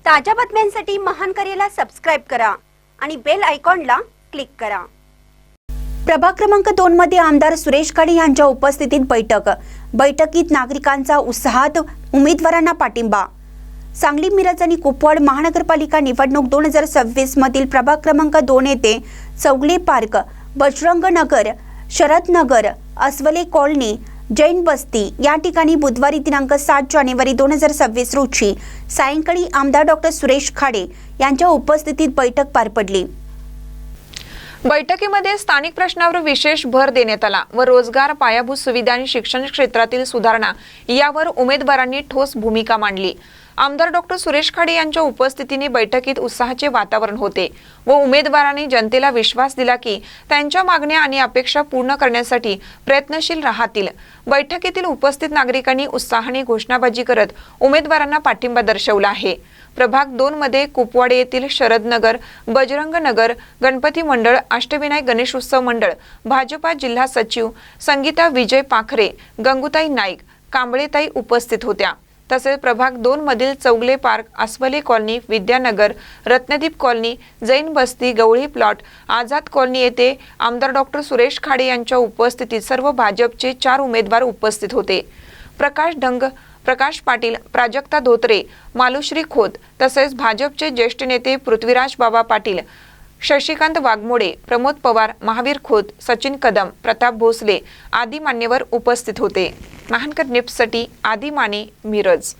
ताज्या बातम्यांसाठी महान करेला सबस्क्राइब करा आणि बेल आयकॉनला क्लिक करा। प्रभाग क्रमांक 2 मध्ये आमदार सुरेश खाडे यांच्या उपस्थितीत बैठकीत नागरिकांचा उत्साहात उमेदवारांना पाठिंबा। सांगली, मिरज आणि कुपवाड महानगरपालिका निवडणूक 2026 मधील प्रभाग क्रमांक 2 येथे चौगले पार्क, बजरंग नगर, शरद नगर, अस्वले कॉलनी, जैन बस्ती या ठिकाणी बुधवारी दिनांक 7 जानेवारी 2026 रोजी सायंकाळी आमदार डॉक्टर सुरेश खाडे यांच्या उपस्थितीत बैठक पार पडली। बैठकीमध्ये स्थानिक प्रश्नांवर विशेष भर देण्यात आला व रोजगार, पायाभूत सुविधा आणि शिक्षण क्षेत्रातील सुधारणा यावर उमेदवारांनी ठोस भूमिका मांडली। आमदार डॉक्टर सुरेश खाडे यांच्या उपस्थितीने बैठकीत उत्साहाचे वातावरण होते व उमेदवारांनी जनतेला विश्वास दिला की त्यांच्या मागण्या आणि अपेक्षा पूर्ण करण्यासाठी प्रयत्नशील राहतील। बैठकीतील उपस्थित नागरिकांनी उत्साहाने घोषणाबाजी करत उमेदवारांना पाठिंबा दर्शवला आहे। प्रभाग 2 मध्ये कुपवाड येथील शरद नगर, बजरंग नगर, गणपती मंडळ, अष्टविनायक गणेश उत्सव मंडळ, भाजपा जिल्हा सचिव संगीता विजय पाखरे, गंगूताई नाईक, कांबळेताई उपस्थित होत्या। तसेच प्रभाग 2 मधील Chougule park, Aswale colony, Vidyanagar, Ratnadeep colony, Jain Basti, Gawali plot, Azad colony येथे आमदार डॉक्टर सुरेश खाडे यांच्या उपस्थितीत सर्व भाजपचे 4 उमेदवार उपस्थित होते। प्रकाश ढंग, प्रकाश पाटील, प्राजक्ता धोत्रे, मालुश्री खोत तसेच भाजपचे ज्येष्ठ नेते पृथ्वीराज बाबा पाटील, शशिकांत वाघमोडे, प्रमोद पवार, महावीर खोत, सचिन कदम, प्रताप भोसले आदी मान्यवर उपस्थित होते। महानकर न्यूजसाठी आदी माने, मिरज।